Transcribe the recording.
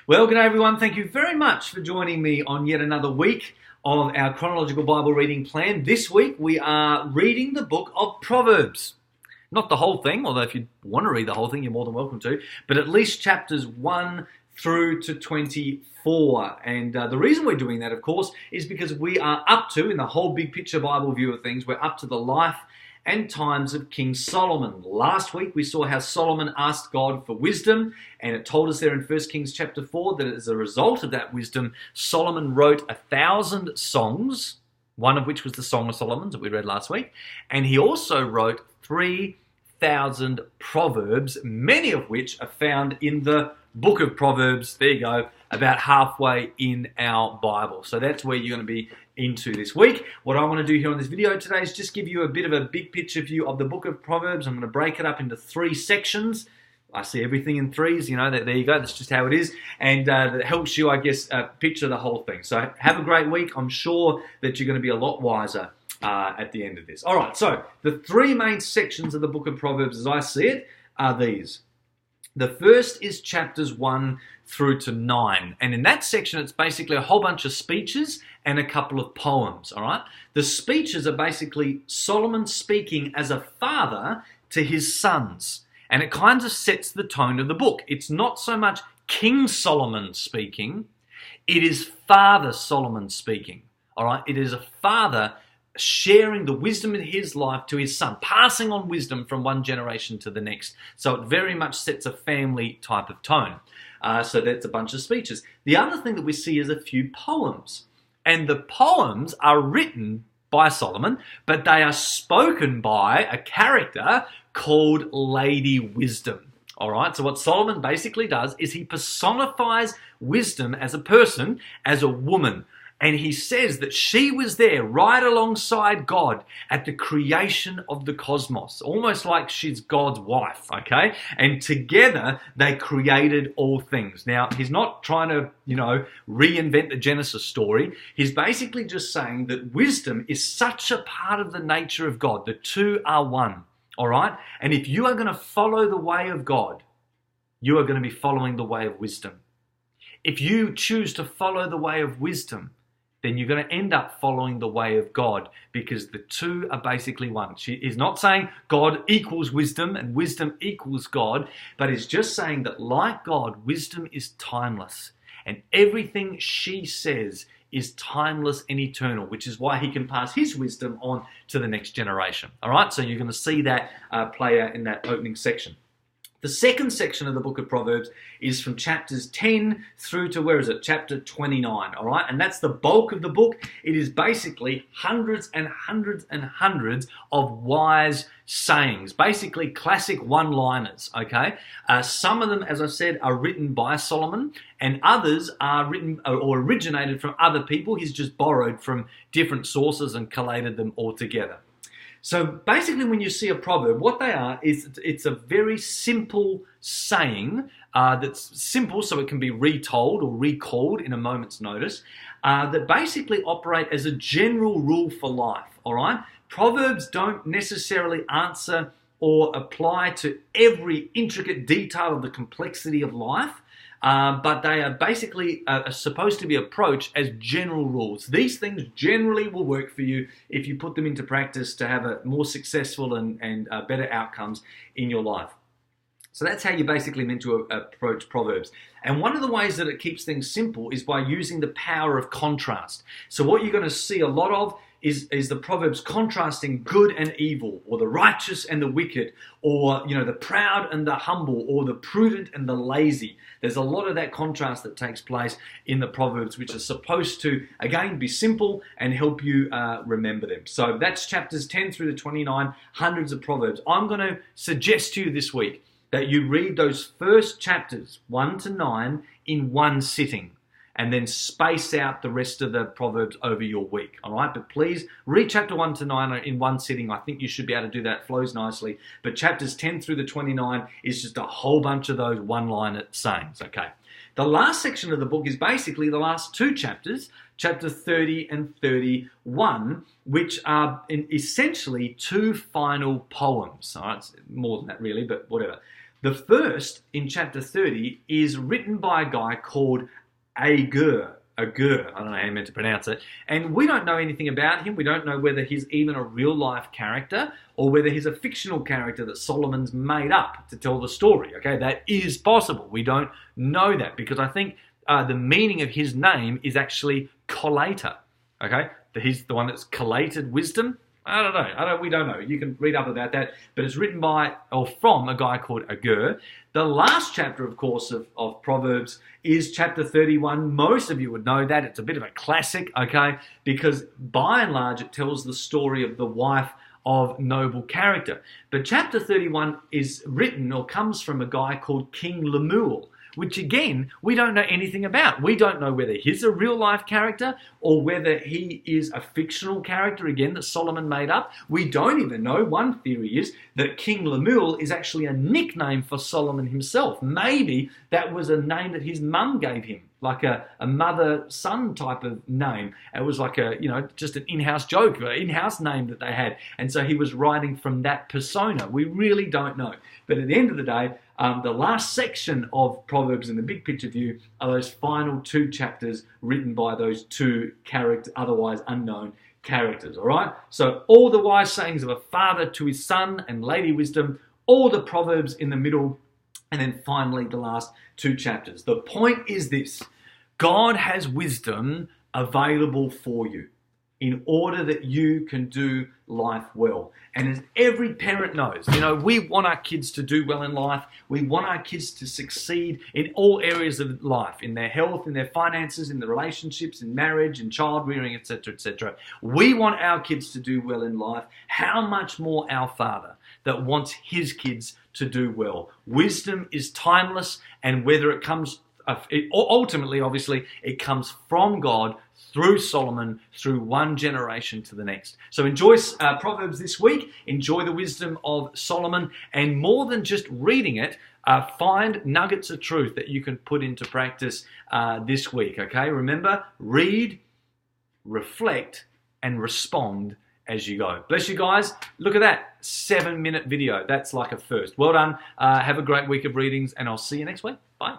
Well, good day everyone. Thank you very much for joining me on yet another week of our Chronological Bible Reading Plan. This week we are reading the Book of Proverbs. Not the whole thing, although if you want to read the whole thing, you're more than welcome to, but at least chapters 1 through to 24. And the reason we're doing that, of course, is because we are up to, in the whole big picture Bible view of things, we're up to the life and times of King Solomon. Last week we saw how Solomon asked God for wisdom, and it told us there in 1 Kings chapter 4 that as a result of that wisdom, Solomon wrote 1,000 songs, one of which was the Song of Solomon that we read last week, and he also wrote 3,000 proverbs, many of which are found in the Book of Proverbs. There you go, about halfway in our Bible. So that's where you're going to be into this week. What I want to do here on this video today is just give you a bit of a big picture view of the Book of Proverbs. I'm going to break it up into 3 sections. I see everything in threes, you know, there you go, that's just how it is. And that helps you, I guess, picture the whole thing. So have a great week. I'm sure that you're going to be a lot wiser at the end of this. All right, so the 3 main sections of the Book of Proverbs, as I see it, are these. The first is chapters 1 through to 9. And in that section, it's basically a whole bunch of speeches and a couple of poems, all right? The speeches are basically Solomon speaking as a father to his sons. And it kind of sets the tone of the book. It's not so much King Solomon speaking, it is Father Solomon speaking, all right? It is a father sharing the wisdom in his life to his son, passing on wisdom from one generation to the next. So it very much sets a family type of tone. So that's a bunch of speeches. The other thing that we see is a few poems. And the poems are written by Solomon, but they are spoken by a character called Lady Wisdom. All right, so what Solomon basically does is he personifies wisdom as a person, as a woman. And he says that she was there right alongside God at the creation of the cosmos, almost like she's God's wife, okay? And together they created all things. Now, he's not trying to, reinvent the Genesis story. He's basically just saying that wisdom is such a part of the nature of God. The two are one, all right? And if you are going to follow the way of God, you are going to be following the way of wisdom. If you choose to follow the way of wisdom, then you're going to end up following the way of God, because the two are basically one. She is not saying God equals wisdom and wisdom equals God, but is just saying that like God, wisdom is timeless. And everything she says is timeless and eternal, which is why he can pass his wisdom on to the next generation. All right, so you're going to see that play out in that opening section. The second section of the Book of Proverbs is from chapters 10 through to, chapter 29, all right? And that's the bulk of the book. It is basically hundreds and hundreds and hundreds of wise sayings, basically classic one-liners, okay? Some of them, as I said, are written by Solomon, and others are written or originated from other people. He's just borrowed from different sources and collated them all together. So basically when you see a proverb, what they are is it's a very simple saying that's simple so it can be retold or recalled in a moment's notice, that basically operate as a general rule for life, all right? Proverbs don't necessarily answer or apply to every intricate detail of the complexity of life, but they are basically supposed to be approached as general rules. These things generally will work for you if you put them into practice to have a more successful and better outcomes in your life. So that's how you're basically meant to approach Proverbs. And one of the ways that it keeps things simple is by using the power of contrast. So what you're going to see a lot of is the Proverbs contrasting good and evil, or the righteous and the wicked, or the proud and the humble, or the prudent and the lazy. There's a lot of that contrast that takes place in the Proverbs, which are supposed to, again, be simple and help you remember them. So that's chapters 10 through to 29, hundreds of Proverbs. I'm going to suggest to you this week that you read those first chapters, 1 to 9, in one sitting, and then space out the rest of the Proverbs over your week, all right? But please read chapter 1 to 9 in one sitting. I think you should be able to do that. It flows nicely. But chapters 10 through to 29 is just a whole bunch of those one-liner sayings, okay? The last section of the book is basically the last 2 chapters, chapter 30 and 31, which are essentially 2 final poems. All right, it's more than that really, but whatever. The first, in chapter 30, is written by a guy called Agur. Agur, I don't know how you meant to pronounce it. And we don't know anything about him. We don't know whether he's even a real-life character or whether he's a fictional character that Solomon's made up to tell the story. Okay, that is possible. We don't know that because I think the meaning of his name is actually collator. Okay, he's the one that's collated wisdom. I don't know. We don't know. You can read up about that. But it's written by or from a guy called Agur. The last chapter, of course, of Proverbs is chapter 31. Most of you would know that. It's a bit of a classic, okay? Because by and large, it tells the story of the wife of noble character. But chapter 31 is written or comes from a guy called King Lemuel, which again, we don't know anything about. We don't know whether he's a real life character or whether he is a fictional character, again, that Solomon made up. We don't even know. One theory is that King Lemuel is actually a nickname for Solomon himself. Maybe that was a name that his mum gave him, like a mother-son type of name. It was like just an in-house joke, an in-house name that they had. And so he was writing from that persona. We really don't know. But at the end of the day, the last section of Proverbs in the big picture view are those final 2 chapters written by those 2 otherwise unknown characters, all right? So all the wise sayings of a father to his son and lady wisdom, all the Proverbs in the middle, and then finally the last 2 chapters. The point is this: God has wisdom available for you in order that you can do life well. And as every parent knows, we want our kids to do well in life. We want our kids to succeed in all areas of life, in their health, in their finances, in their relationships, in marriage, in child rearing, etc., etc. We want our kids to do well in life. How much more our Father that wants his kids to do well? Wisdom is timeless, and whether it comes, ultimately, obviously, it comes from God through Solomon, through one generation to the next. So enjoy Proverbs this week. Enjoy the wisdom of Solomon. And more than just reading it, find nuggets of truth that you can put into practice this week, okay? Remember, read, reflect, and respond as you go. Bless you guys. Look at that, 7-minute video. That's like a first. Well done. Have a great week of readings, and I'll see you next week. Bye.